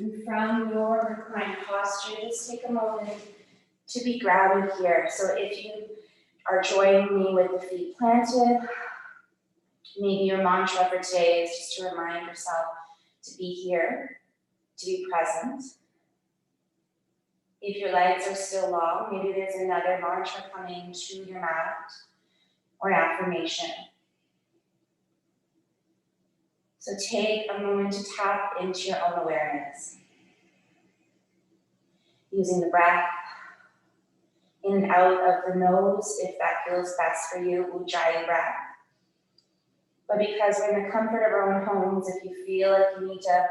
And from your reclined posture, just take a moment to be grounded here. So if you are joining me with the feet planted, maybe your mantra for today is just to remind yourself to be here, to be present. If your legs are still long, maybe there's another mantra coming to your mat or an affirmation. So take a moment to tap into your own awareness. Using the breath in and out of the nose, if that feels best for you, Ujjayi breath. But because we're in the comfort of our own homes, if you feel like you need to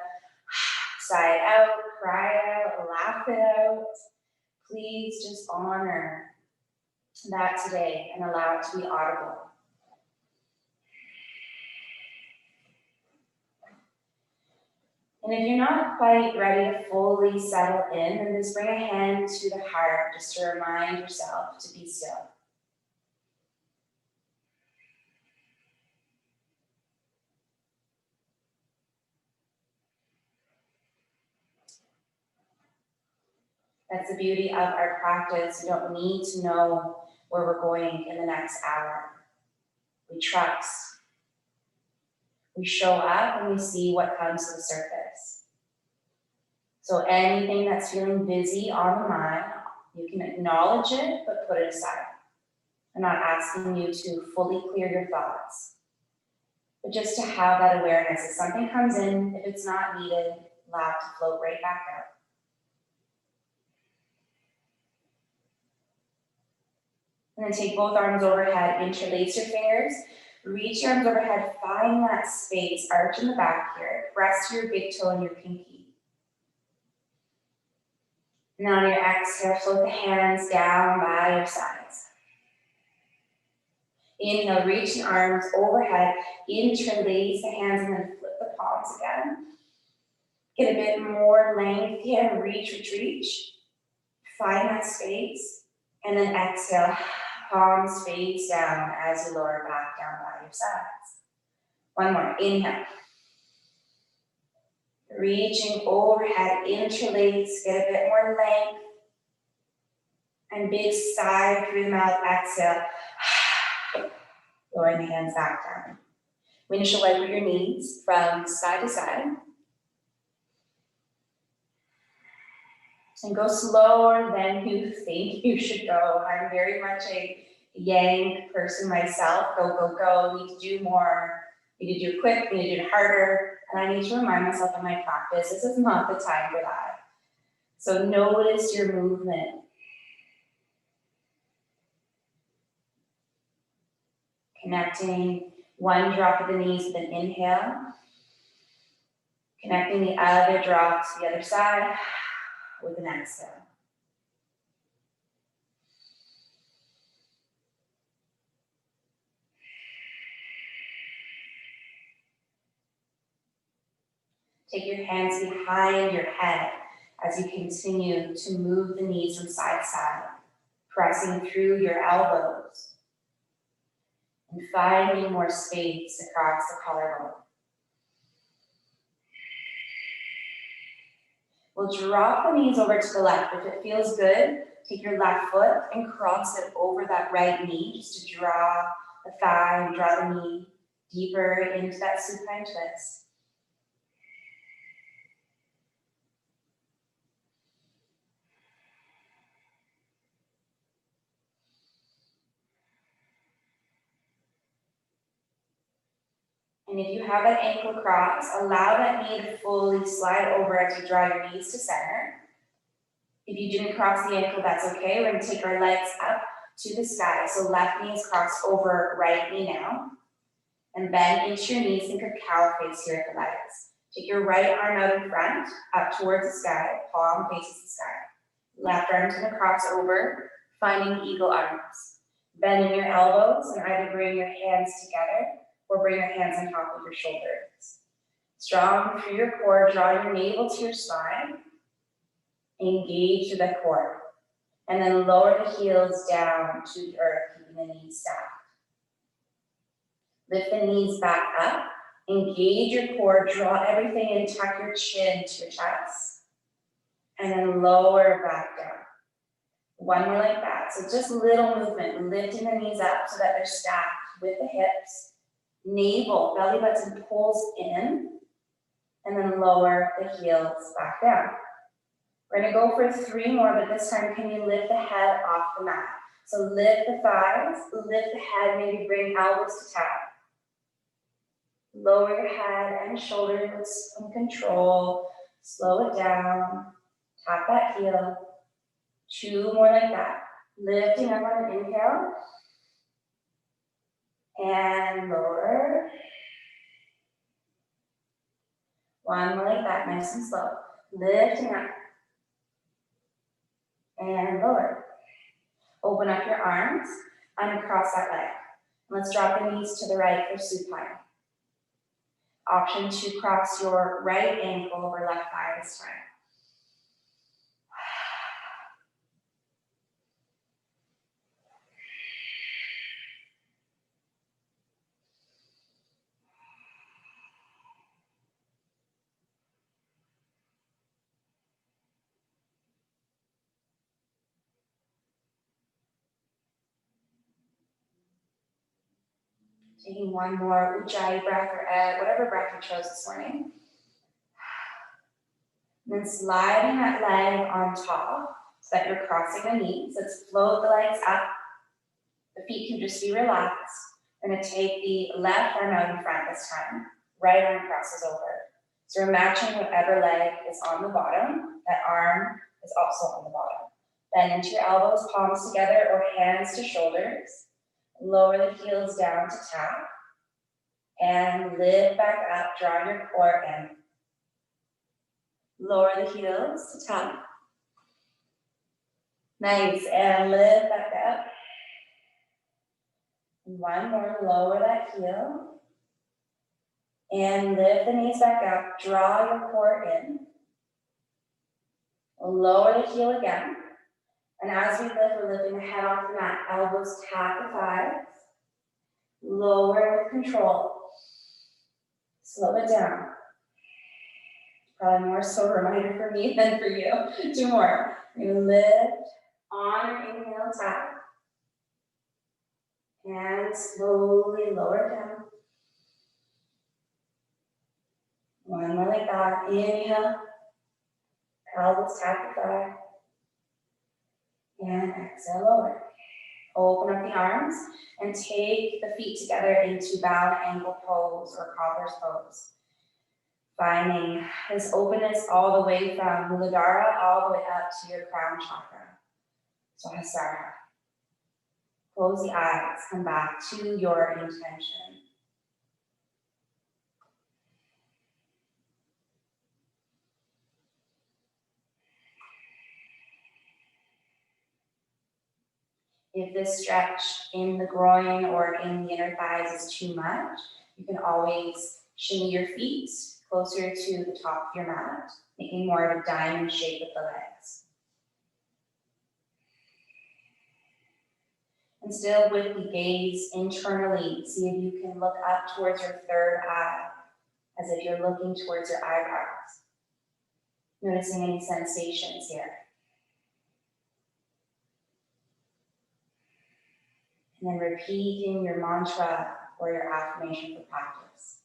sigh it out, cry it out, laugh it out, please just honor that today and allow it to be audible. And if you're not quite ready to fully settle in, then just bring a hand to the heart just to remind yourself to be still. That's the beauty of our practice. We don't need to know where we're going in the next hour. We trust. We show up and we see what comes to the surface. So anything that's feeling busy on the mind, you can acknowledge it, but put it aside. I'm not asking you to fully clear your thoughts, but just to have that awareness. If something comes in, if it's not needed, allow it to float right back out. And then take both arms overhead, interlace your fingers, reach your arms overhead, find that space, arch in the back here, press your big toe and your pinky. And on your exhale, float the hands down by your sides. Inhale, reach the arms overhead, interlace the hands, and then flip the palms again. Get a bit more length here, reach. Find that space, and then exhale, palms face down as you lower back down by your sides. One more, inhale. Reaching overhead, interlace, get a bit more length. And big sigh through the mouth, exhale. Lowering the hands back down. Windshield wiper your knees from side to side. And go slower than you think you should go. I'm very much a yang person myself. Go. Need to do more. Need to do it quick. Need to do it harder. And I need to remind myself in my practice, this is not the time for that. So notice your movement. Connecting one drop of the knees with an inhale. Connecting the other drop to the other side with an exhale. Take your hands behind your head as you continue to move the knees from side to side, pressing through your elbows and finding more space across the collarbone. We'll drop the knees over to the left. If it feels good, take your left foot and cross it over that right knee just to draw the thigh and draw the knee deeper into that supine twist. And if you have that ankle cross, allow that knee to fully slide over as you draw your knees to center. If you didn't cross the ankle, that's okay. We're going to take our legs up to the sky. So left knee is crossed over right knee now. And bend into your knees, think of cow face here at the legs. Take your right arm out in front, up towards the sky, palm faces the sky. Left arm's going to cross over, finding eagle arms. Bending your elbows and either bring your hands together or bring your hands on top of your shoulders. Strong through your core, draw your navel to your spine. Engage through the core. And then lower the heels down to the earth, keeping the knees stacked. Lift the knees back up. Engage your core, draw everything in, tuck your chin to your chest. and then lower back down. One more like that. So just little movement, lifting the knees up so that they're stacked with the hips. Navel, belly button pulls in, and then lower the heels back down. We're gonna go for 3 more, but this time can you lift the head off the mat? So lift the thighs, lift the head, maybe bring elbows to tap. Lower your head and shoulders with some control. Slow it down, tap that heel. 2 more like that. Lifting up on an inhale. And lower. 1 more like that, nice and slow. Lifting up. And lower. Open up your arms, uncross that leg. Let's drop the knees to the right for supine. Option to cross your right ankle over left thigh this time. Taking 1 more Ujjayi breath or whatever breath you chose this morning. And then sliding that leg on top so that you're crossing the knees. Let's float the legs up. The feet can just be relaxed. We're going to take the left arm out in front this time. Right arm crosses over. So we're matching whatever leg is on the bottom. That arm is also on the bottom. Bend into your elbows, palms together, or hands to shoulders. Lower the heels down to tap. And lift back up, draw your core in. Lower the heels to tap. Nice, and lift back up. 1 more, lower that heel. And lift the knees back up, draw your core in. Lower the heel again. And as we lift, we're lifting the head off the mat. Elbows tap the thighs. Lower with control. Slow it down. Probably more so a reminder for me than for you. 2 more. We're going to lift on your inhale, tap. And slowly lower down. 1 more like that. Inhale. Elbows tap the thigh. And exhale, lower. Open up the arms and take the feet together into bound ankle pose or cobbler's pose. Finding this openness all the way from Muladhara all the way up to your crown chakra. Sahasrara. Close the eyes, come back to your intention. If this stretch in the groin or in the inner thighs is too much, you can always shimmy your feet closer to the top of your mat, making more of a diamond shape with the legs. And still with the gaze internally, see if you can look up towards your third eye, as if you're looking towards your eyebrows. Noticing any sensations here. And then repeating your mantra or your affirmation for practice.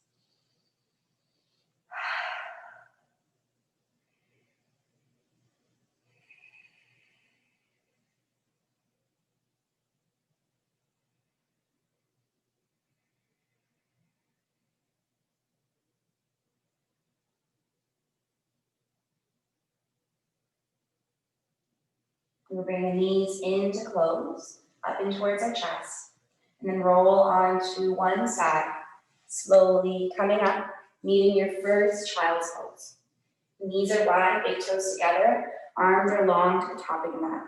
We'll bring the knees in to close, up in towards our chest, and then roll onto one side, slowly coming up, meeting your first child's pose. Knees are wide, big toes together, arms are long to the top of your mat.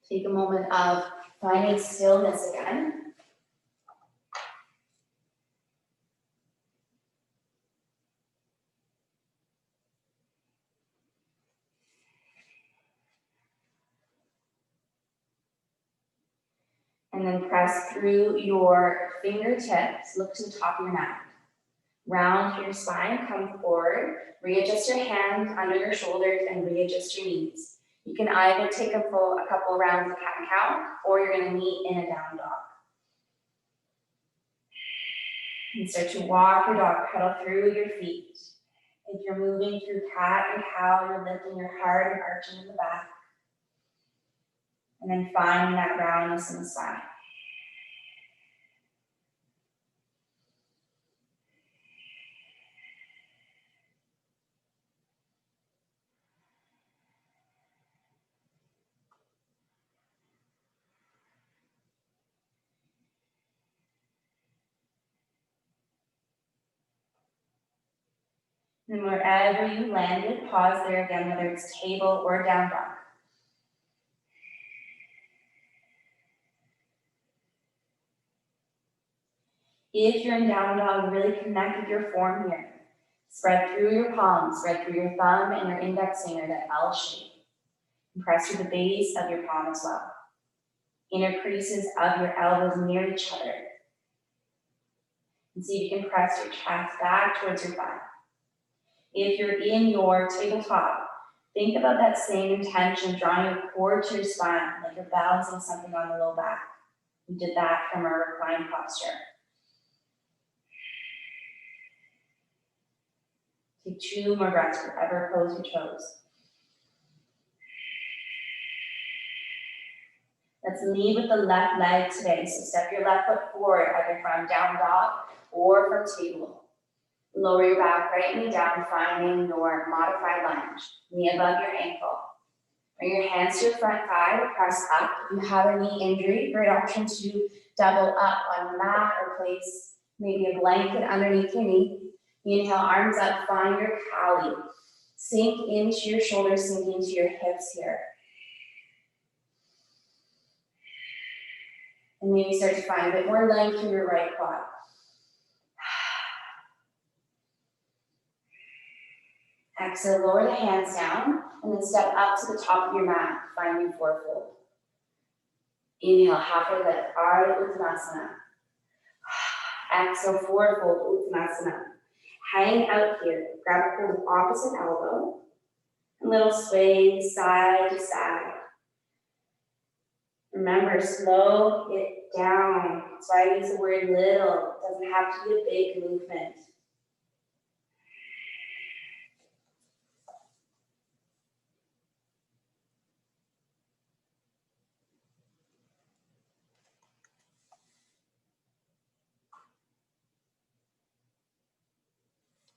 Take a moment of finding stillness again. And then press through your fingertips, look to the top of your mat. Round through your spine, come forward, readjust your hands under your shoulders and readjust your knees. You can either take a couple rounds of cat and cow, or you're gonna meet in a down dog. And start to walk your dog, pedal through your feet. If you're moving through cat and cow, you're lifting your heart and arching in the back. And then finding that roundness in the spine. And wherever you landed, pause there again, whether it's table or down dog. If you're in down dog, really connect with your form here. Spread through your palms, spread through your thumb and your index finger, that L shape. And press through the base of your palm as well. Inner creases of your elbows near each other. And see if you can press your chest back towards your thigh. If you're in your tabletop, think about that same intention, drawing your core to your spine, like you're balancing something on the low back. We did that from our reclined posture. Take 2 more breaths, wherever pose you chose. Let's lead with the left leg today. So step your left foot forward, either from down dog or from table. Lower your back, right knee down, finding your modified lunge. Knee above your ankle. Bring your hands to your front thigh, press up. If you have a knee injury, great option to double up on the mat or place maybe a blanket underneath your knee. Inhale, arms up, find your Kali. Sink into your shoulders, sink into your hips here. And maybe start to find a bit more length in your right quad. Exhale, lower the hands down, and then step up to the top of your mat, finding fourfold. Inhale, halfway lift, Ardha Uttanasana. Exhale, fourfold Uttanasana. Hang out here, grab a hold of opposite elbow, a little sway side to side. Remember, slow it down. That's why I use the word little. It doesn't have to be a big movement.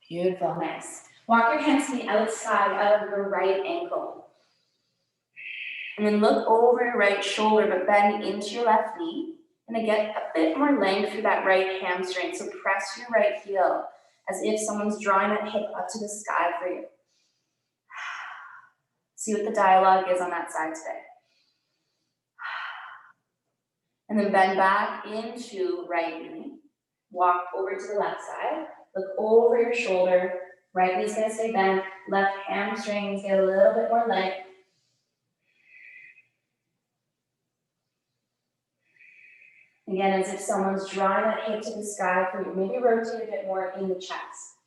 Beautiful, nice. Walk your hands to the outside of your right ankle. And then look over your right shoulder, but bend into your left knee. And then get a bit more length through that right hamstring. So press your right heel as if someone's drawing that hip up to the sky for you. See what the dialogue is on that side today. And then bend back into right knee. Walk over to the left side. Look over your shoulder. Right knee's gonna stay bent. Left hamstrings get a little bit more length. Again, as if someone's drawing that hip to the sky for you. Maybe rotate a bit more in the chest.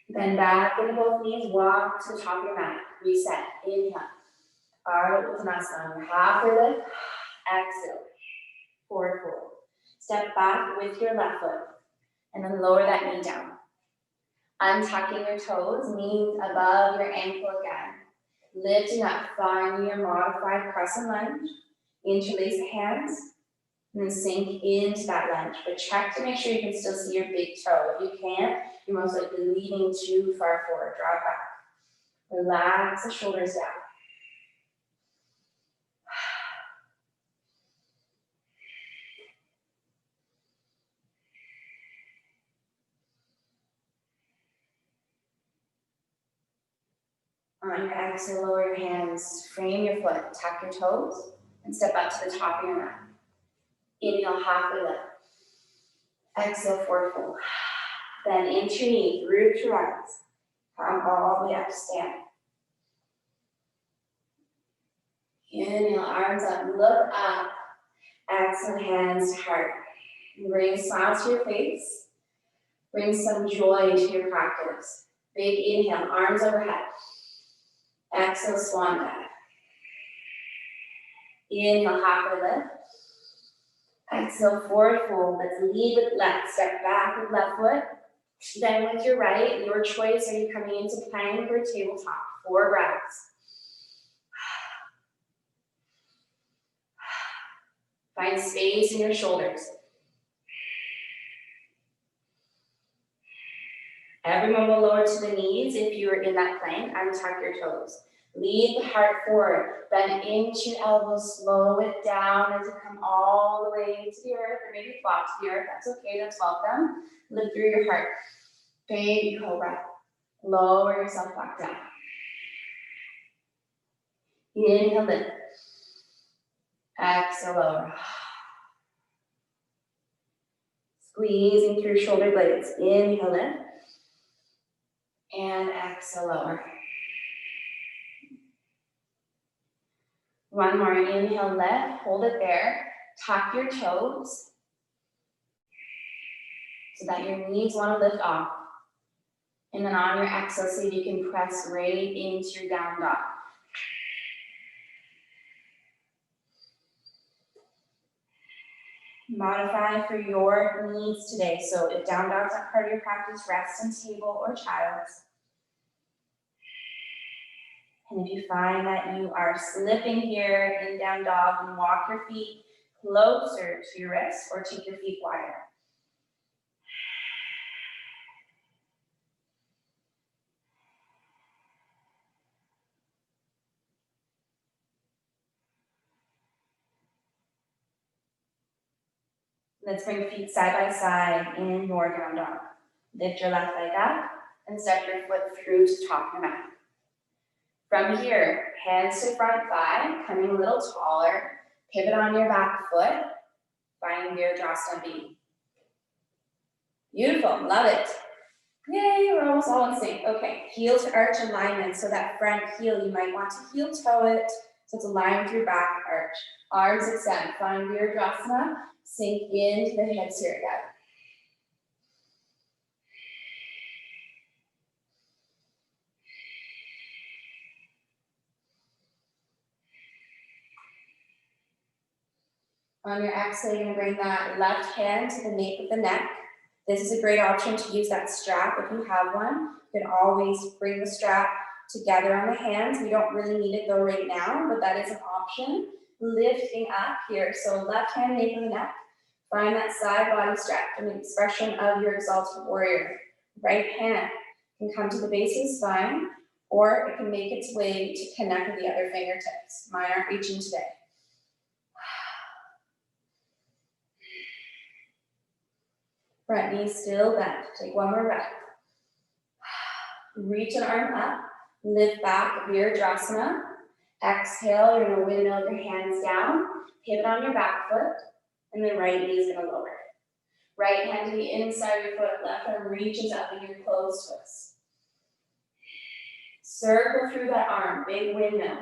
Bend back into both knees. Walk to the top of your mat. Reset. Inhale. Ardha Uttanasana. Halfway lift. Exhale. Forward fold. Step back with your left foot. And then lower that knee down. Untucking your toes, knees above your ankle again. Lifting up, finding your modified crescent lunge. Interlace the hands, and then sink into that lunge. But check to make sure you can still see your big toe. If you can't, you're most likely leaning too far forward. Draw it back. Relax the shoulders down. On your exhale, lower your hands, frame your foot, tuck your toes, and step up to the top of your mat. Inhale, halfway lift. Exhale, forward fold. Then into your knee, root to rise. Come all the way up to stand. Inhale, arms up, look up. Exhale, hands to heart. Bring a smile to your face. Bring some joy into your practice. Big inhale, arms overhead. Exhale, swan dive. Inhale, halfway lift. Exhale, forward fold. Let's lead with left. Step back with left foot. Then with your right, your choice, are you coming into plank or tabletop? 4 breaths. Find space in your shoulders. Everyone will lower to the knees if you are in that plank. Untuck your toes. Lead the heart forward. Bend into your elbows. Slow it down as you come all the way to the earth, or maybe flop to the earth. That's okay. That's welcome. Lift through your heart. Baby cobra. Lower yourself back down. Inhale, lift. Exhale, lower. Squeezing through shoulder blades. Inhale, lift. And exhale, lower. One more. Inhale, lift. Hold it there. Tuck your toes so that your knees want to lift off. And then on your exhale, see if you can press right into your down dog. Modify for your needs today. So if down dog's not part of your practice, rest in table or child's. And if you find that you are slipping here in down dog, then walk your feet closer to your wrists or take your feet wider. Let's bring feet side by side in your down dog. Lift your left leg up and step your foot through to top your mat. From here, hands to front thigh, coming a little taller. Pivot on your back foot. Find Virabhadrasana B. Beautiful, love it. Yay, we're almost all in sync. Okay, heel to arch alignment. So that front heel, you might want to heel toe it so it's aligned with your back arch. Arms extend. Find Virabhadrasana. Sink into the hips here again. On your exhale, you're going to bring that left hand to the nape of the neck. This is a great option to use that strap if you have one. You can always bring the strap together on the hands. We don't really need it though right now, but that is an option. Lifting up here. So left hand, nape of the neck. Find that side body stretch, an expression of your exalted warrior. Right hand can come to the base of the spine, or it can make its way to connect with the other fingertips. Mine aren't reaching today. Front knee still bent. Take one more breath. Reach an arm up. Lift back, Virabhadrasana. Exhale, you're going to windmill your hands down. Pivot on your back foot. And the right knee is going to lower. Right hand to the inside of your foot. Left arm reaches up in your closed twist. Circle through that arm. Big windmill.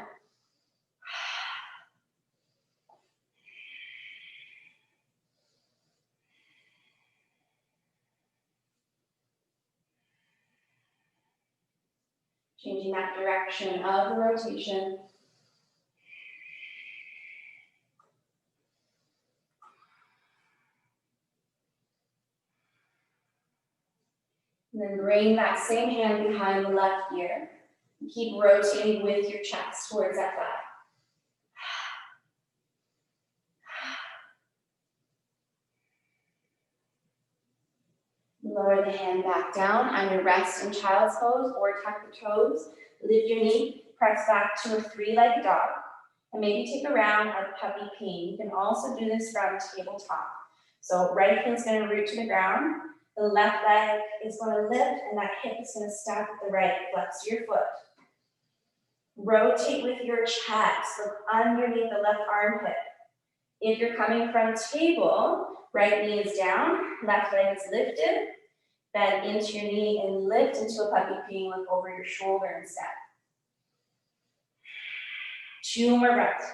Changing that direction of the rotation. And then bring that same hand behind the left ear. Keep rotating with your chest towards that thigh. Lower the hand back down, either rest in child's pose or tuck the toes. Lift your knee, press back to a 3-legged dog. And maybe take a round of puppy pain. You can also do this from tabletop. So right heel is going to root to the ground. The left leg is going to lift and that hip is going to stack with the right. Flex your foot. Rotate with your chest. Look underneath the left armpit. If you're coming from table, right knee is down, left leg is lifted. Bend into your knee and lift into a puppy pain. Look over your shoulder instead. 2 more breaths.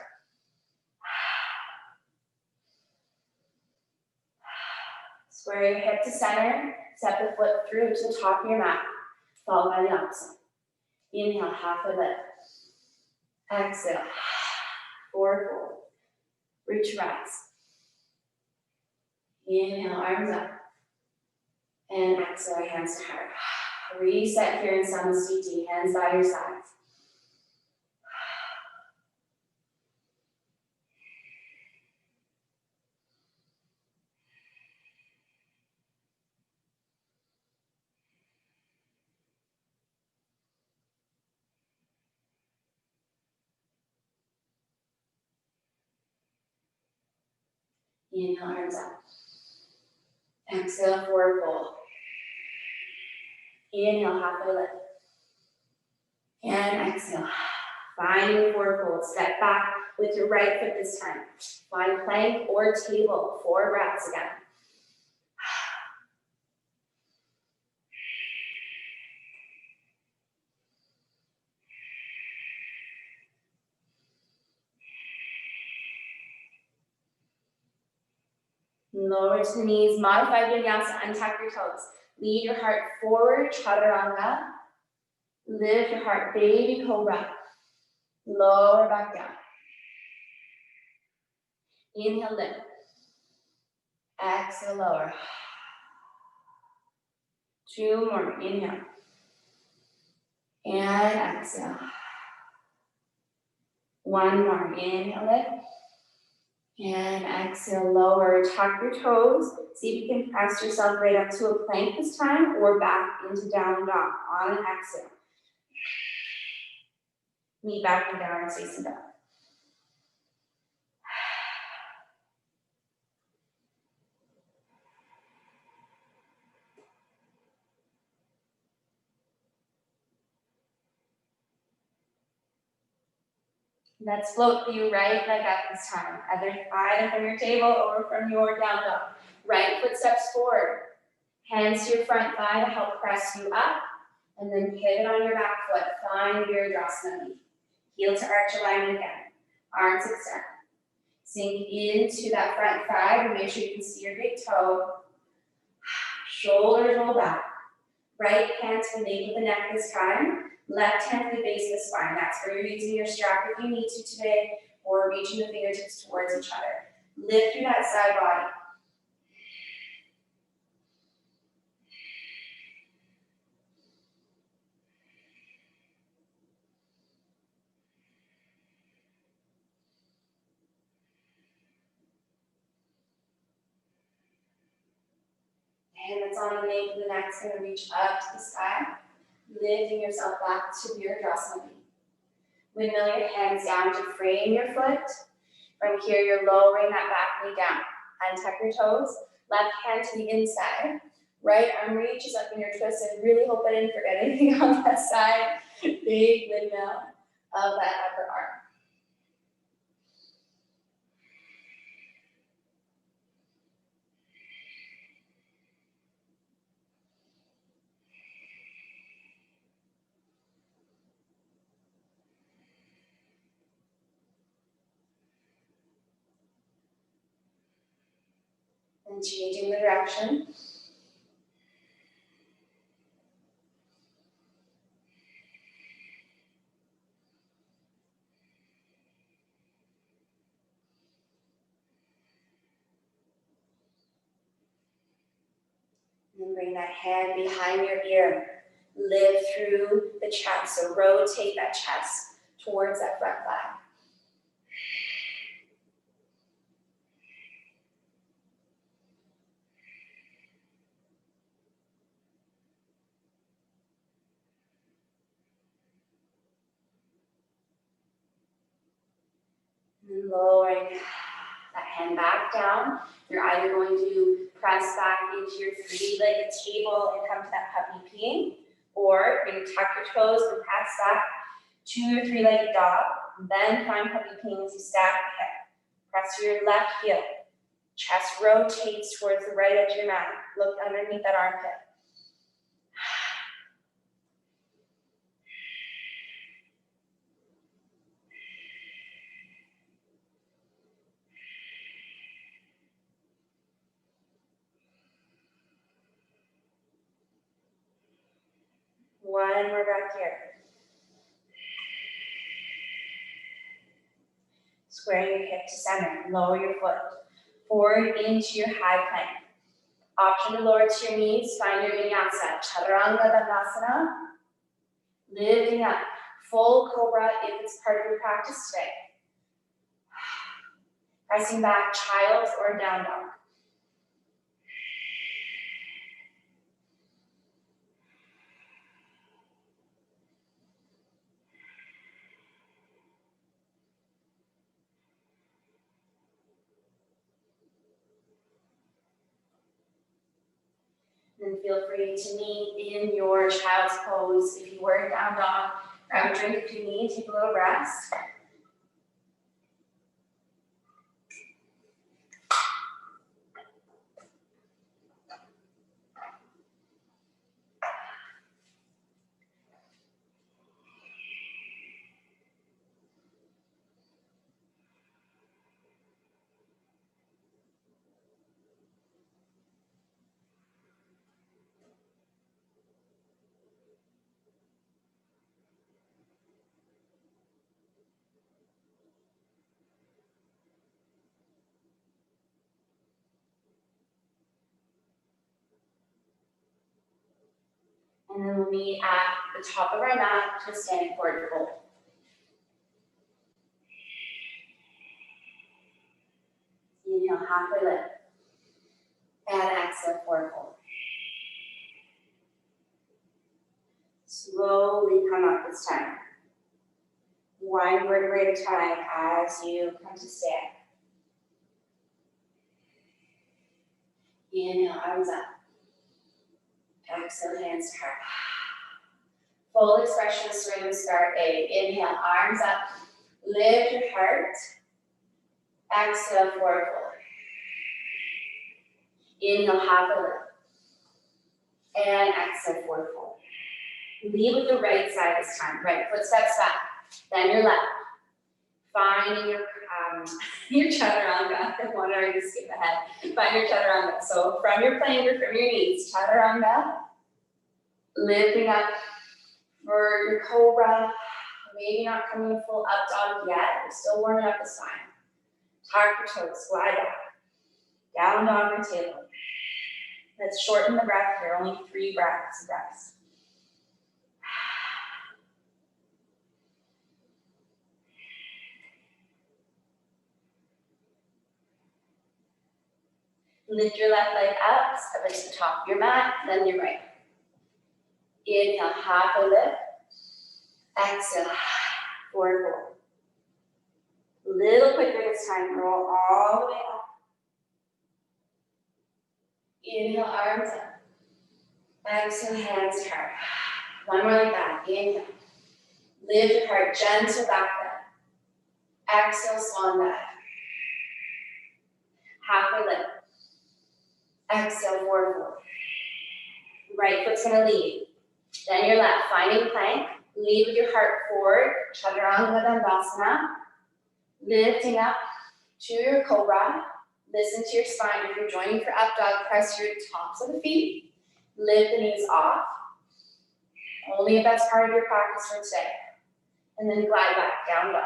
Square your hip to center, step the foot through to the top of your mat, followed by the opposite. Inhale, halfway lift. Exhale, forward fold. Reach rise. Inhale, arms up. And exhale, hands to heart. Reset here in Samasthiti, hands by your sides. Inhale, arms up. Exhale, forward fold. Inhale, halfway lift. And exhale. Finding forward fold. Step back with your right foot this time. Find plank or table. 4 breaths again. Lower to the knees. Modify vinyasa. Untuck your toes. Lead your heart forward. Chaturanga. Lift your heart. Baby cobra. Lower back down. Inhale, lift. Exhale, lower. 2 more. Inhale. And exhale. 1 more. Inhale, lift. And exhale, lower. Tuck your toes. See if you can press yourself right up to a plank this time or back into down dog on an exhale. Knee back and down, facing dog. Let's float the right leg up this time, either from your table or from your down dog. Right foot steps forward. Hands to your front thigh to help press you up, and then pivot on your back foot. Find Virabhadrasana. Heel to arch alignment again. Arms extend. Sink into that front thigh to make sure you can see your big toe. Shoulders roll back. Right hand to the nape of the neck this time. Left hand to the base of the spine. That's where you're using your strap if you need to today, or reaching the fingertips towards each other. Lift through that side body. Hand that's on the nape of the neck is going to reach up to the sky, lifting yourself back to Virabhadrasana. Windmill your hands down to frame your foot. From here, you're lowering that back knee down. Untuck your toes. Left hand to the inside. Right arm reaches up in your twist, and really hope I didn't forget anything on that side. Big windmill of that upper arm. And changing the direction. And bring that hand behind your ear. Lift through the chest. So rotate that chest towards that front thigh. Lowering that hand back down. You're either going to press back into your 3-legged table and come to that puppy peeing, or you can tuck your toes and press back to your 3-legged dog. Then find puppy peeing as you stack the hip. Press your left heel. Chest rotates towards the right edge of your mat. Look underneath that armpit. One more breath here. Squaring your hip to center, lower your foot forward into your high plank. Option to lower to your knees, find your vinyasa, chaturanga dandasana. Lifting up, full cobra if it's part of your practice today. Pressing back, child's or down dog. Then feel free to knee in your child's pose. If you were down dog, grab a drink if you need, take a little rest. And then we'll meet at the top of our mat to stand forward fold. Inhale, halfway lift. And exhale, forward fold. Slowly come up this time. One vertebrae at a time as you come to stand. Inhale, arms up. Exhale, hands to heart. Full expression, swing, start eight. Inhale, arms up. Lift your heart. Exhale, forward fold. Inhale, halfway lift. And exhale, forward fold. Lead with the right side this time. Right foot steps back. Then your left. Finding your chaturanga. I want to already skip ahead. Find your chaturanga. So from your plank or from your knees, chaturanga. Lifting up for your cobra. Maybe not coming full up dog yet. We're still warming up the spine. Tuck your toes, slide back. Down dog or table. Let's shorten the breath here. Only 3 breaths. Lift your left leg up, step it to the top of your mat, then your right. Inhale, halfway lift. Exhale, forward fold. Little quicker this time, roll all the way up. Inhale, arms up. Exhale, hands to heart. One more like that. Inhale. Lift your heart, gentle back bend. Exhale, swan dive. Halfway lift. Exhale, forward fold. Right foot's gonna lead. Then your left, finding plank. Lead with your heart forward, chaturanga dandasana. Lifting up to your cobra. Listen to your spine. If you're joining for up dog, press your tops of the feet. Lift the knees off. Only if that's part of your practice for today. And then glide back, down dog.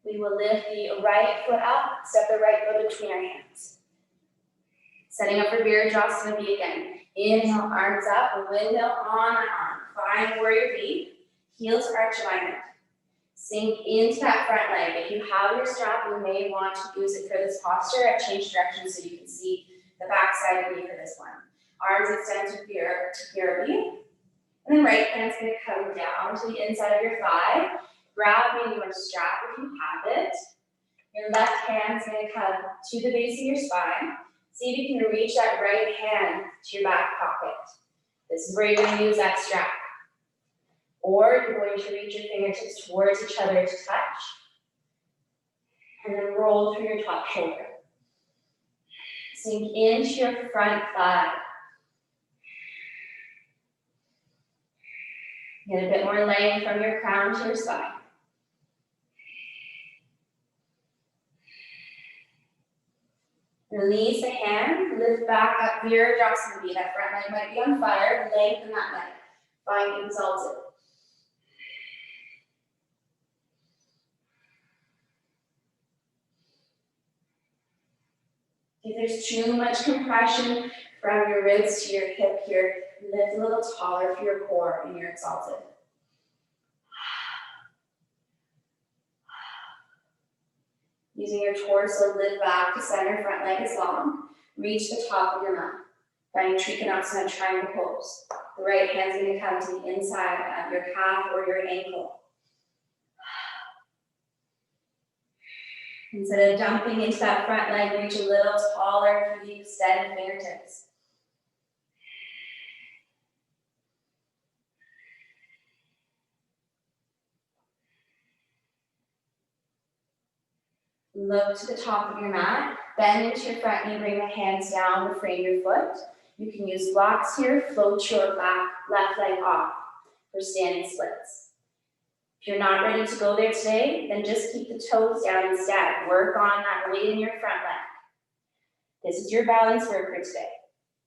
We will lift the right foot up, step the right foot between our hands. Setting up for Virajasana B again. Inhale, arms up, windmill on an arm. Find warrior B, heels arch alignment. Sink into that front leg. If you have your strap, you may want to use it for this posture. I've changed direction so you can see the back side of me for this one. Arms extend to PRB. And then right hand's gonna come down to the inside of your thigh. Grab maybe your strap if you have it. Your left hand's gonna come to the base of your spine. See if you can reach that right hand to your back pocket. This is where you're gonna use that strap. Or you're going to reach your fingertips towards each other to touch. And then roll through your top shoulder. Sink into your front thigh. Get a bit more length from your crown to your spine. Release the hand, lift back up Virabhadrasana. That front leg might be on fire, lengthen that leg. Find exalted. If there's too much compression from your ribs to your hip here, lift a little taller for your core and you're exalted. Using your torso, lift back to center, front leg is long. Reach the top of your mat. Finding Trikonasana triangle pose. The right hand's going to come to the inside of your calf or your ankle. Instead of dumping into that front leg, reach a little taller through the extended fingertips. Look to the top of your mat, bend into your front knee, bring the hands down to frame your foot. You can use blocks here, float your back, left leg off for standing splits. If you're not ready to go there today, then just keep the toes down instead. Work on that weight in your front leg. This is your balance work for today.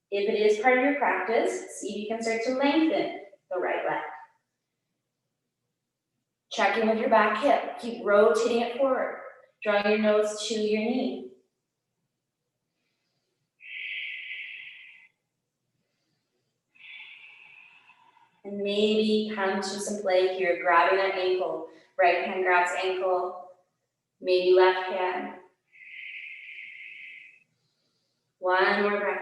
If it is part of your practice, see if you can start to lengthen the right leg. Check in with your back hip. Keep rotating it forward. Draw your nose to your knee. And maybe come to some play here, grabbing that ankle. Right hand grabs ankle, maybe left hand. One more breath.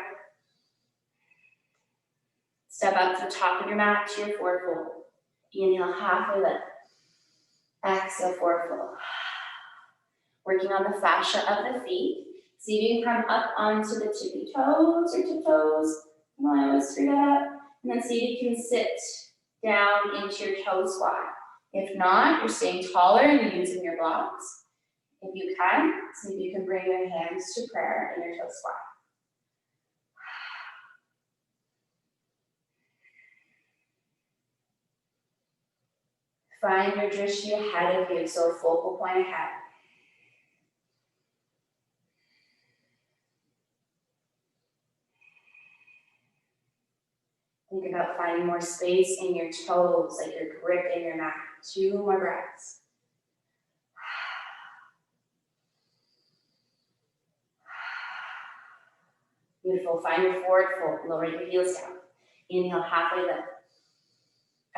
Step up to the top of your mat to your forward fold. Inhale, halfway lift. Exhale, forward fold. Working on the fascia of the feet. See if you can come up onto the tippy toes or tiptoes. I always screw that up. And then see if you can sit down into your toe squat. If not, you're staying taller and you're using your blocks. If you can, see if you can bring your hands to prayer in your toe squat. Find your drishti ahead of you, so focal point ahead. Think about finding more space in your toes, like your grip in your mat. 2 more breaths. Beautiful. Find your forward fold. Lower your heels down. Inhale, halfway lift.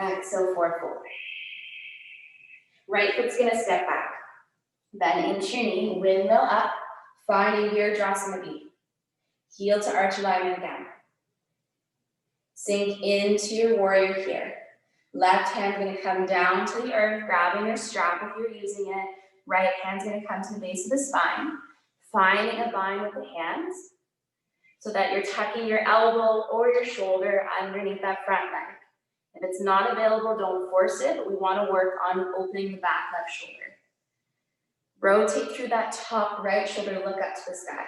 Exhale, forward fold. Right foot's going to step back. Bend into your knee, windmill up, finding Virabhadrasana beat. Heel to arch alignment again. Sink into your warrior here. Left hand going to come down to the earth, grabbing your strap if you're using it. Right hand's going to come to the base of the spine. Finding a bind with the hands so that you're tucking your elbow or your shoulder underneath that front leg. If it's not available, don't force it, but we want to work on opening the back left shoulder. Rotate through that top right shoulder, look up to the sky.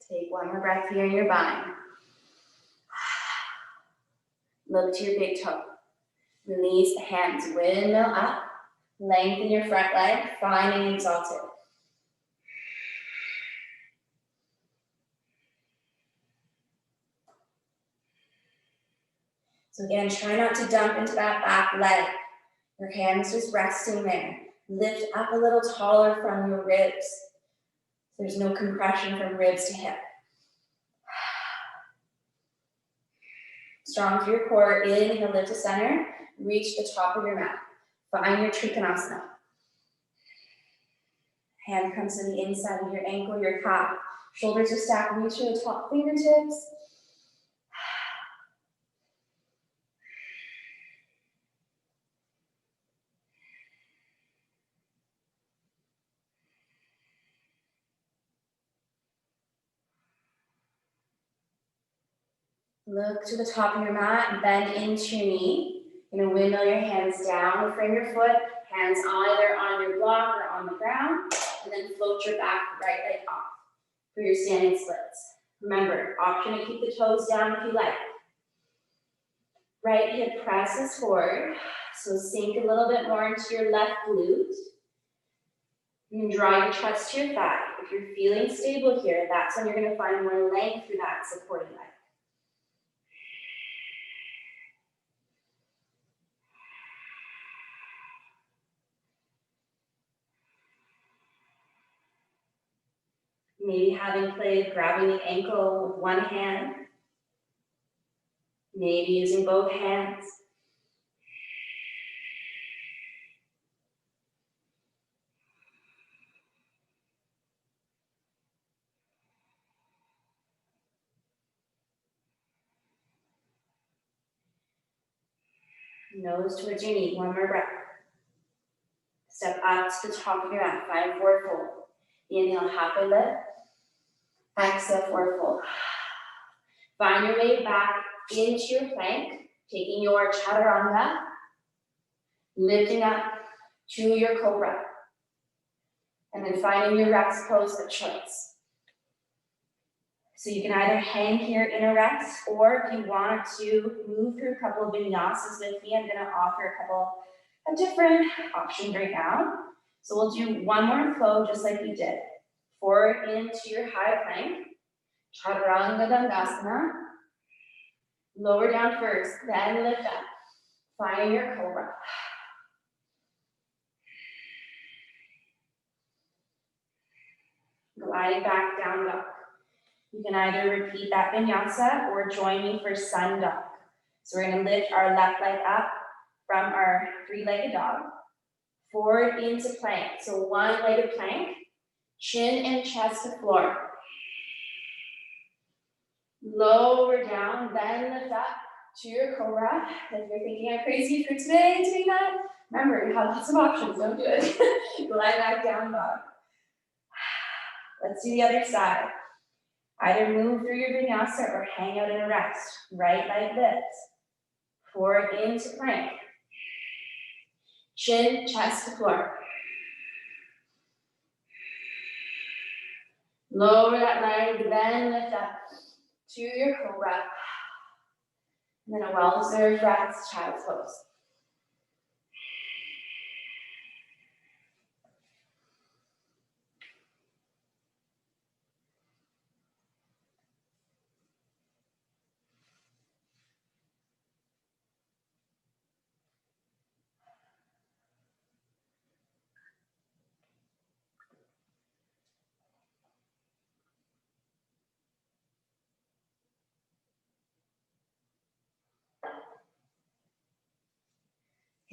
Take one more breath here in your bind. Look to your big toe. Release the hands, windmill up. Lengthen your front leg, finding exalted. So again, try not to dump into that back leg. Your hands just resting there. Lift up a little taller from your ribs. There's no compression from ribs to hip. Strong through your core. Inhale, lift to center. Reach the top of your mat. Find your Trikonasana. Hand comes to the inside of your ankle, your calf. Shoulders are stacked. Reach to the top fingertips. Look to the top of your mat, bend into your knee. You're gonna windmill your hands down, frame your foot, hands either on your block or on the ground, and then float your back right leg off for your standing splits. Remember, option to keep the toes down if you like. Right hip presses forward, so sink a little bit more into your left glute. You can draw your chest to your thigh. If you're feeling stable here, that's when you're gonna find more length through that supporting leg. Maybe having played grabbing the ankle with one hand, maybe using both hands. Nose towards your knee, one more breath. Step up to the top of your mat, find forward fold. Inhale, halfway lift. Exhale, forward fold. Find your way back into your plank, taking your chaturanga, lifting up to your cobra. And then finding your rest pose of choice. So you can either hang here in a rest, or if you want to move through a couple of vinyasas with me, I'm gonna offer a couple of different options right now. So we'll do one more flow just like we did. Forward into your high plank, chaturanga dandasana. Lower down first, then lift up. Find your cobra. Gliding back down dog. You can either repeat that vinyasa or join me for sun dog. So we're gonna lift our left leg up from our three-legged dog, forward into plank. So one-legged plank, chin and chest to floor. Lower down, then lift up to your cobra. If you're thinking I'm crazy for today doing that, remember you have lots of options, don't do it. Glide back down dog. Let's do the other side. Either move through your vinyasa or hang out in a rest. Right like this. Forward into plank. Chin, chest to floor. Lower that leg, then lift up to your cobra. And then a well-deserved rest, child's pose.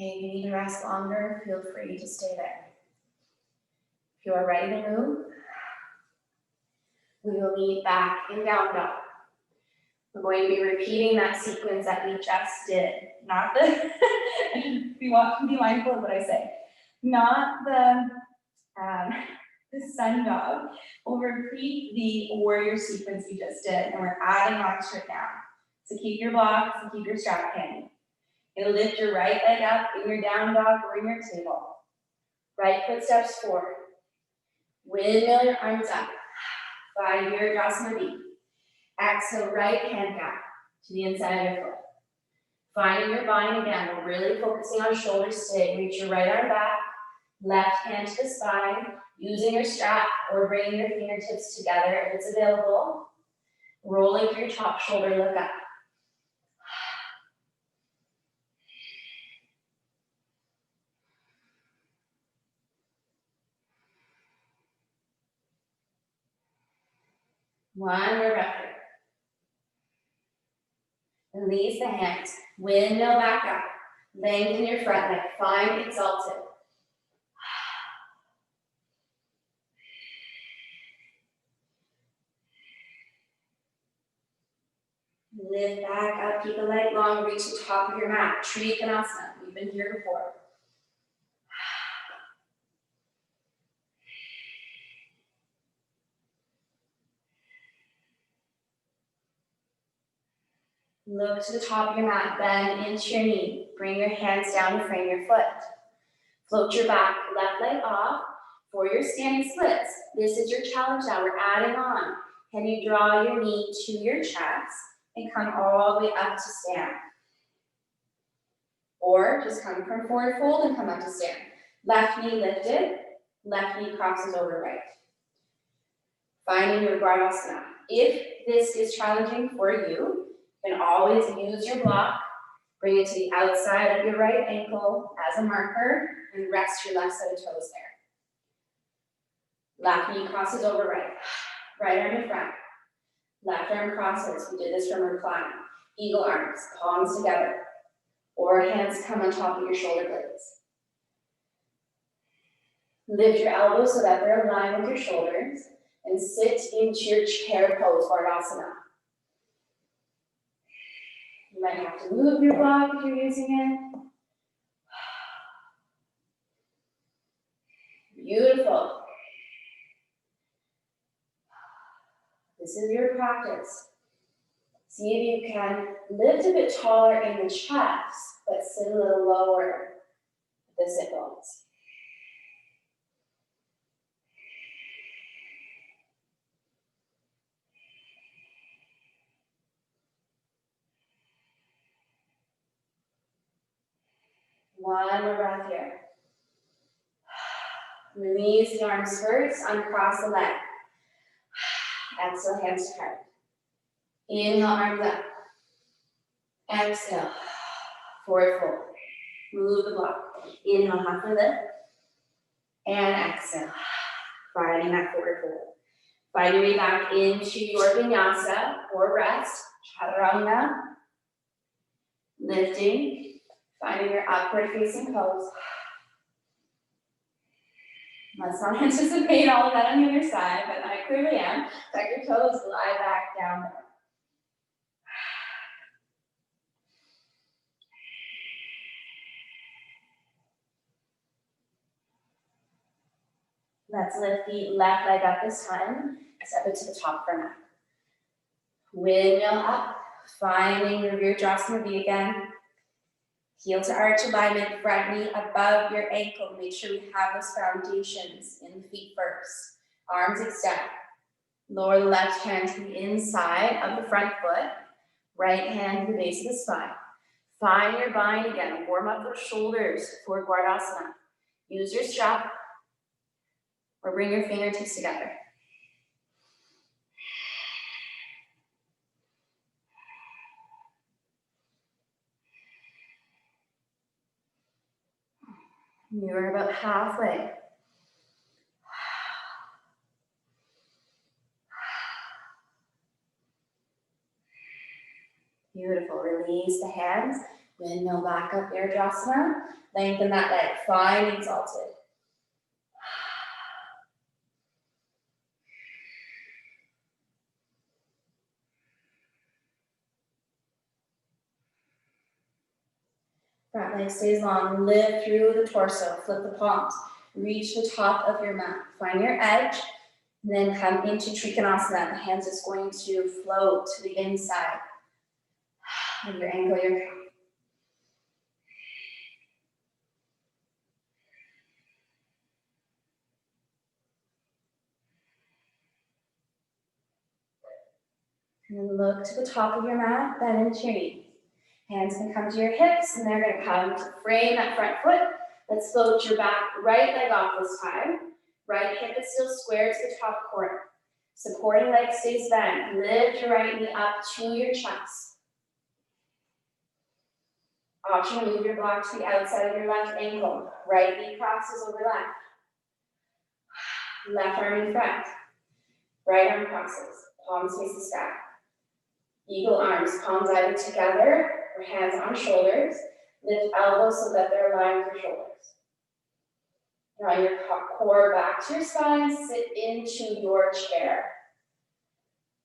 Hey, if you need to rest longer, feel free to stay there. If you are ready to move, we will meet back in down dog. We're going to be repeating that sequence that we just did. Not the, be mindful of what I say. Not the sun dog. We'll repeat the warrior sequence we just did, and we're adding on to it now. So keep your blocks and keep your strap hanging. It'll lift your right leg up in your down dog or in your table. Right foot steps forward. Windmill your arms up. Find your Virabhadrasana B. Exhale, right hand back to the inside of your foot. Finding your bind again. We're really focusing on shoulder stay. Reach your right arm back. Left hand to the spine. Using your strap or bringing your fingertips together if it's available. Rolling through your top shoulder, look up. One more breath here. Release the hands. Windmill back up. Lengthen your front leg. Find exalted. Lift back up. Keep the leg long. Reach the top of your mat. Trikonasana. We've been here before. Look to the top of your mat, bend into your knee. Bring your hands down to frame your foot. Float your back, left leg off for your standing splits. This is your challenge now, we're adding on. Can you draw your knee to your chest and come all the way up to stand? Or just come from forward fold and come up to stand. Left knee lifted, left knee crosses over right. Finding your Vajrasana. If this is challenging for you, you can always use your block, bring it to the outside of your right ankle as a marker, and rest your left set of toes there. Left knee crosses over right. Right arm in front. Left arm crosses. We did this from recline. Eagle arms, palms together. Or hands come on top of your shoulder blades. Lift your elbows so that they're aligned with your shoulders, and sit into your chair pose, Vajrasana. You might have to move your block if you're using it. Beautiful. This is your practice. See if you can lift a bit taller in the chest, but sit a little lower at the sit bones. One more breath here. Release the arms first, uncross the leg. Exhale, hands to heart. Inhale, arms up. Exhale, forward fold. Move the block. Inhale, halfway lift. And exhale, finding that forward fold. Find your way back into your vinyasa or rest, chaturanga. Lifting, finding your upward facing pose. Let's not anticipate all of that on the other side, but I clearly am. Tuck your toes, lie back down there. Let's lift the left leg up this time. Step it to the top for now. Windmill up, finding your Virajasana V again. Heel to arch alignment, front knee above your ankle. Make sure we have those foundations in the feet first. Arms extend. Lower the left hand to the inside of the front foot. Right hand to the base of the spine. Find your bind again. Warm up those shoulders for Vajrasana. Use your strap or bring your fingertips together. You're about halfway. Beautiful. Release the hands. Windmill back up, Virajasana. Lengthen that leg. Find exalted. Front leg stays long. Lift through the torso. Flip the palms. Reach the top of your mat. Find your edge. And then come into Trikonasana. The hands is going to float to the inside of your ankle, your calf. And then look to the top of your mat, bend into your knees. Hands can come to your hips, and they're going to come to frame that front foot. Let's float your back right leg off this time. Right hip is still square to the top corner. Supporting leg stays bent. Lift your right knee up to your chest. Option to move your block to the outside of your left ankle. Right knee crosses over left. Left arm in front. Right arm crosses. Palms face the sky. Eagle arms, palms either together or hands on shoulders. Lift elbows so that they're aligned with your shoulders. Draw your core back to your spine, sit into your chair.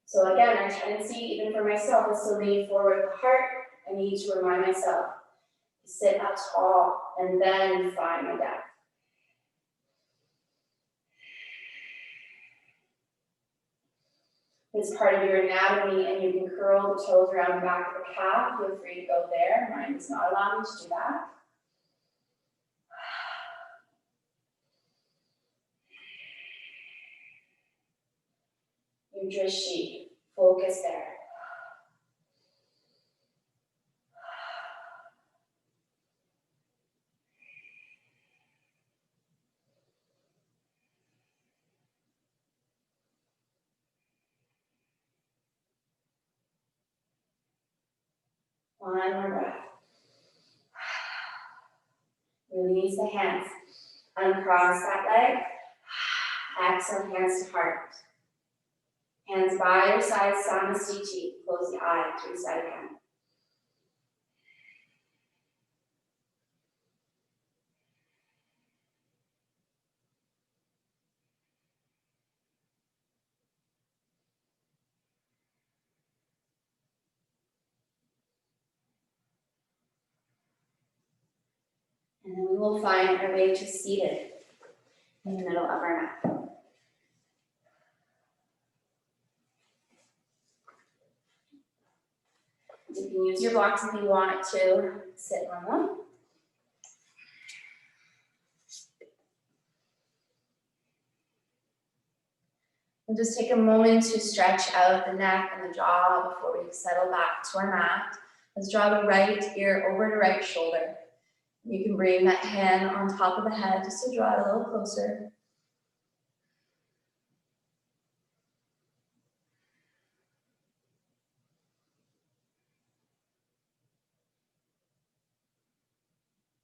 So again, our tendency, even for myself, is to lean forward with the heart. I need to remind myself to sit up tall and then find my depth. It's part of your anatomy, and you can curl the toes around the back of the calf. Feel free to go there. Mine does not allow me to do that. Your drishti, focus there. One more breath. Release the hands. Uncross that leg. Exhale, hands to heart. Hands by your side, Samastiti. Close the eye to reset again. And then we will find our way to seated in the middle of our mat. You can use your blocks if you want to sit on them. And just take a moment to stretch out the neck and the jaw before we settle back to our mat. Let's draw the right ear over to right shoulder. You can bring that hand on top of the head just to draw it a little closer.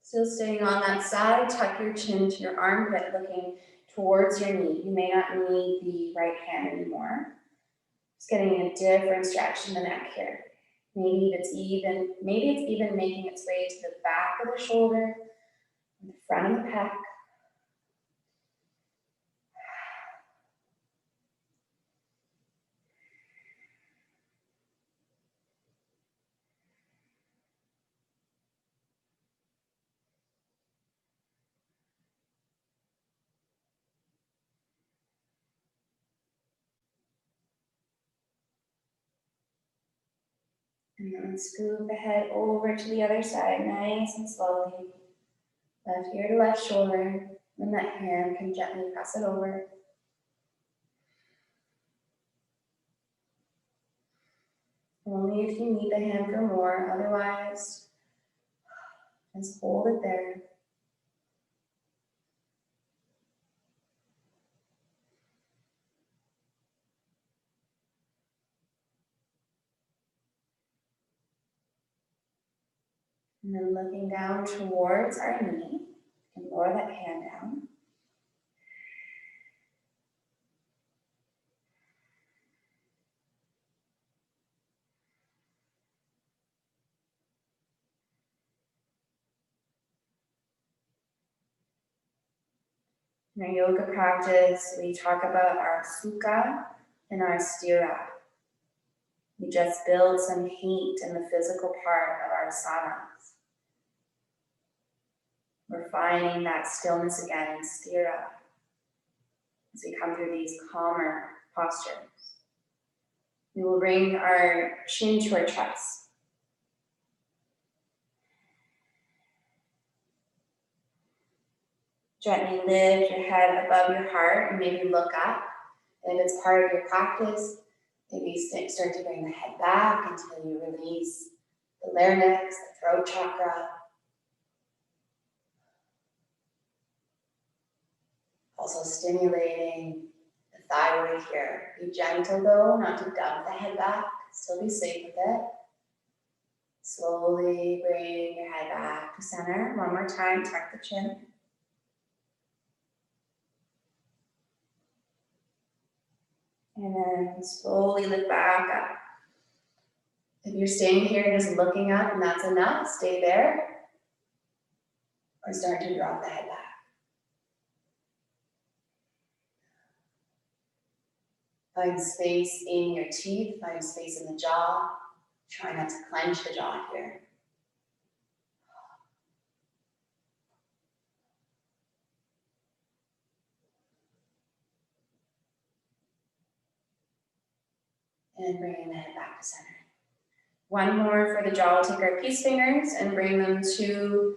Still staying on that side, tuck your chin to your armpit, looking towards your knee. You may not need the right hand anymore. Just getting a different stretch in the neck here. Maybe it's even making its way to the back of the shoulder, the front of the pec. And then scoop the head over to the other side, nice and slowly. Left ear to left shoulder, and that hand can gently press it over. Only if you need the hand for more, otherwise, just hold it there. And then looking down towards our knee, and lower that hand down. In our yoga practice, we talk about our sukha and our sthira. We just build some heat in the physical part of our asanas. We're finding that stillness again in sthira as we come through these calmer postures. We will bring our chin to our chest. Gently lift your head above your heart and maybe look up. And if it's part of your practice, maybe start to bring the head back until you release the larynx, the throat chakra. Also stimulating the thyroid here. Be gentle though, not to dump the head back. Still be safe with it. Slowly bring your head back to center. One more time, tuck the chin. And then slowly lift back up. If you're staying here just looking up and that's enough, stay there. Or start to drop the head back. Find space in your teeth, find space in the jaw. Try not to clench the jaw here. And bringing the head back to center. One more for the jaw. We'll take our peace fingers and bring them to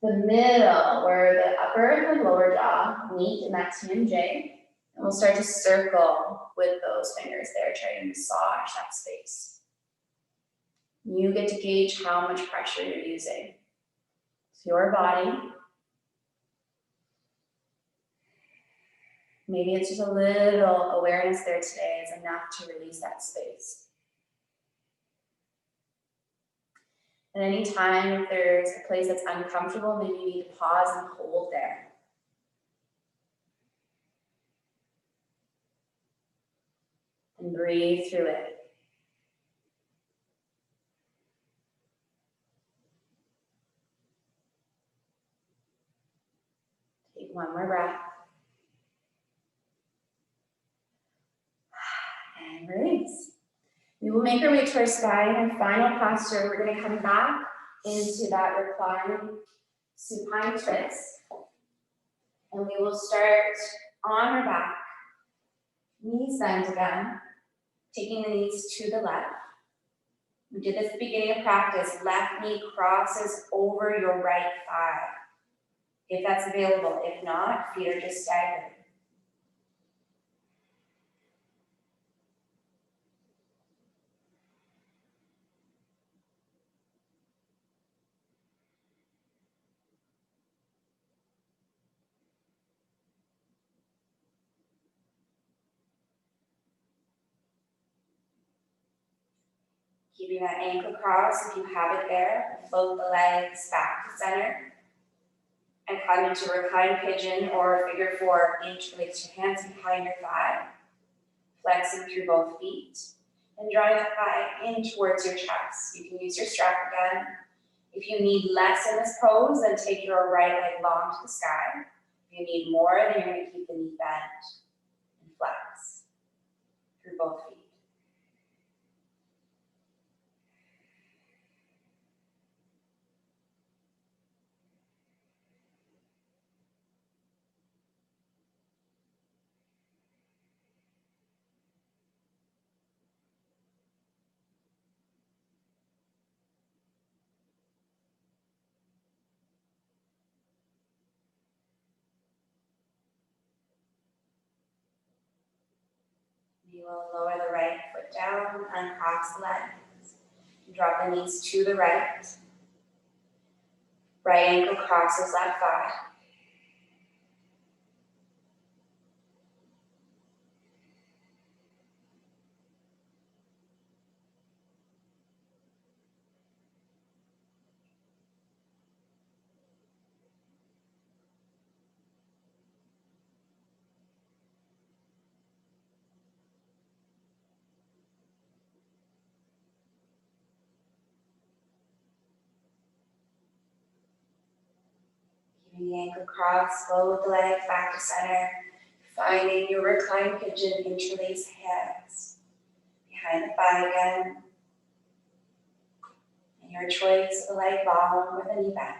the middle where the upper and the lower jaw meet in that TMJ. And we'll start to circle with those fingers there, trying to massage that space. You get to gauge how much pressure you're using. It's your body. Maybe it's just a little awareness there today is enough to release that space. At any time, if there's a place that's uncomfortable, maybe you need to pause and hold there. And breathe through it. Take one more breath. And release. We will make our way to our spine. Our final posture, we're going to come back into that reclined supine twist. And we will start on our back. Knees bent again. Taking the knees to the left. We did this at the beginning of practice. Left knee crosses over your right thigh. If that's available. If not, feet are just staggered. Keeping that ankle crossed if you have it there. Float the legs back to center. And come into reclined pigeon or figure four. Interlace your hands behind your thigh. Flexing through both feet. And drawing that thigh in towards your chest. You can use your strap again. If you need less in this pose, then take your right leg long to the sky. If you need more, then you're going to keep the knee bent and flex through both feet. You will lower the right foot down, uncross the legs. Drop the knees to the right. Right ankle crosses left thigh. Keeping the ankle crossed, float the legs back to center. Finding your reclined pigeon, interlace hands behind the thigh again. And your choice of the leg ball or the knee bend.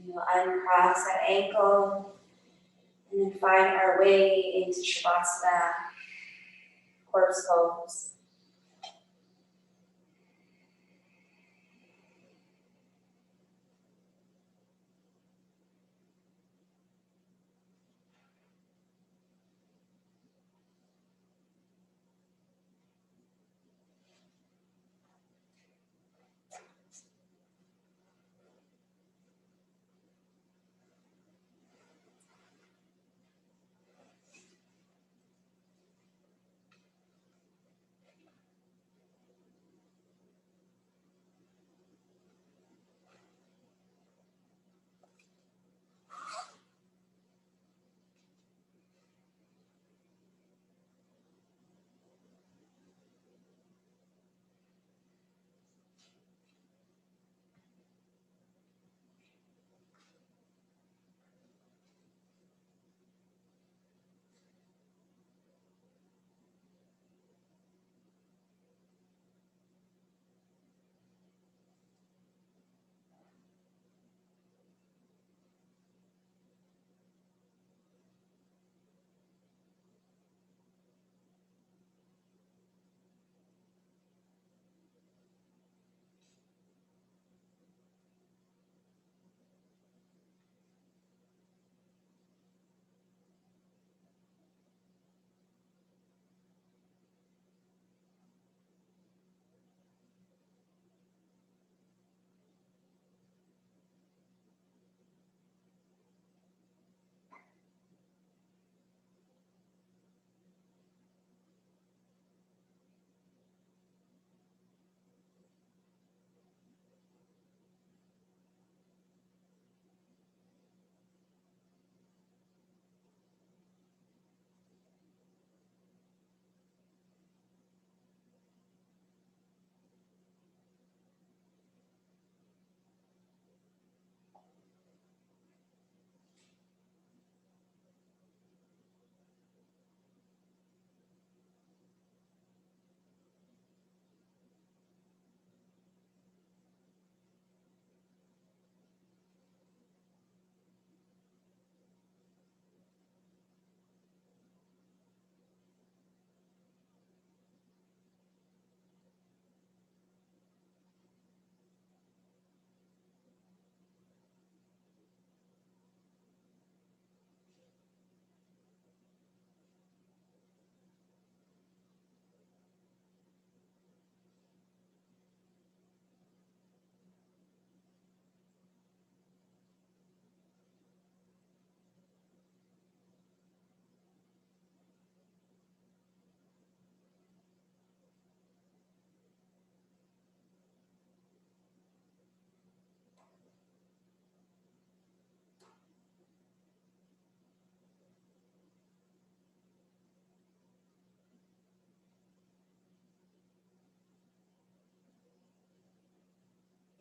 We'll uncross that ankle and then find our way into Shavasana, corpse pose.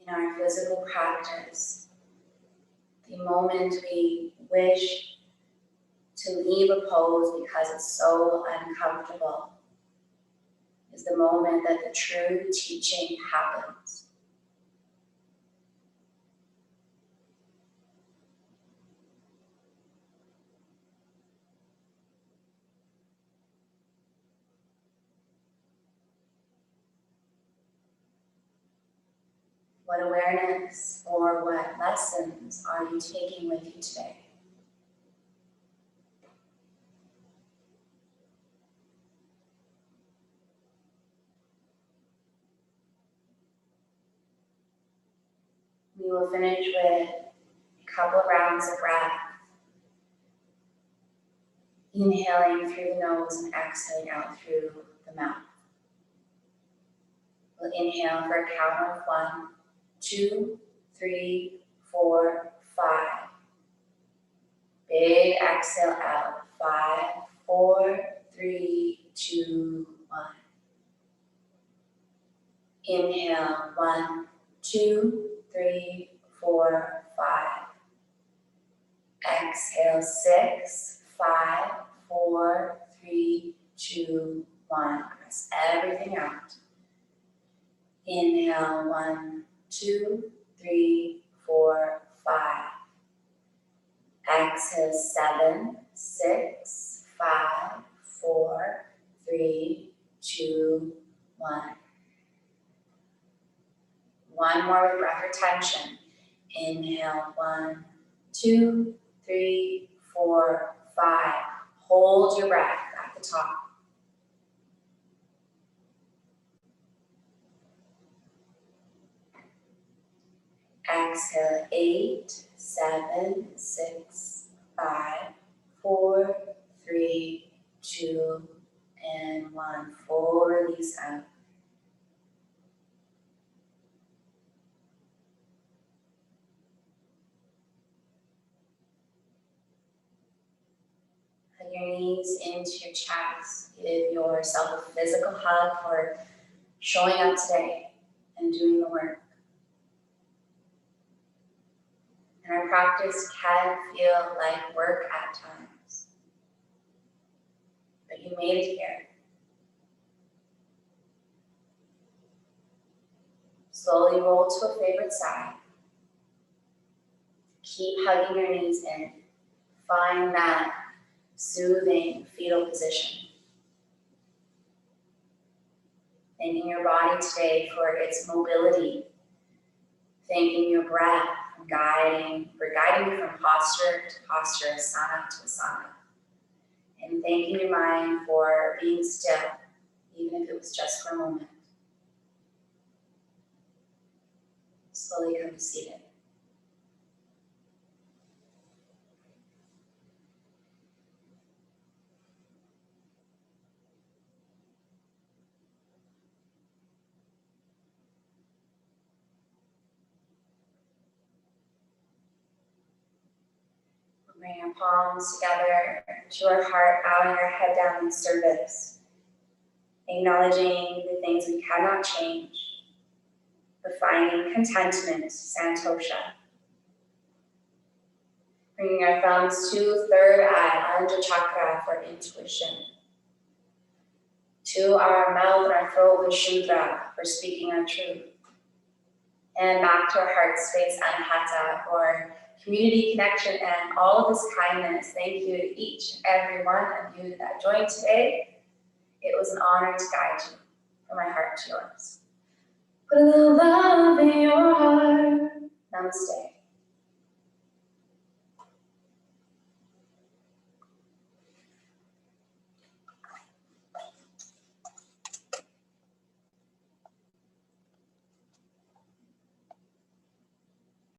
in our physical practice, the moment we wish to leave a pose because it's so uncomfortable is the moment that the true teaching happens. What awareness or what lessons are you taking with you today? We will finish with a couple of rounds of breath. Inhaling through the nose and exhaling out through the mouth. We'll inhale for a count of 1, 2, 3, 4, 5. Big exhale out. 5, 4, 3, 2, 1. Inhale. 1, 2, 3, 4, 5. Exhale. 6, 5, 4, 3, 2, 1. Press everything out. Inhale. 1, 2, 3, 4, 5. Exhale. 7, 6, 5, 4, 3, 2, 1. One more with breath retention. Inhale. 1, 2, 3, 4, 5. Hold your breath at the top. Exhale. 8, 7, 6, 5, 4, 3, 2, and 1. Full release out. Hug your knees into your chest. Give yourself a physical hug for showing up today and doing the work. And our practice can feel like work at times. But you made it here. Slowly roll to a favorite side. Keep hugging your knees in. Find that soothing fetal position. Thanking your body today for its mobility. Thanking your breath for guiding you from posture to posture, asana to asana. And thanking your mind for being still, even if it was just for a moment. Slowly come to seated. Bring your palms together to our heart, bowing our head down in service. Acknowledging the things we cannot change, but finding contentment, santosha. Bringing our thumbs to third eye, Anjali chakra for intuition. To our mouth and our throat, Vishuddha, for speaking our truth. And back to our heart space, Anahata, for community connection and all of this kindness. Thank you to each and every one of you that joined today. It was an honor to guide you from my heart to yours. Put a little love in your heart. Namaste.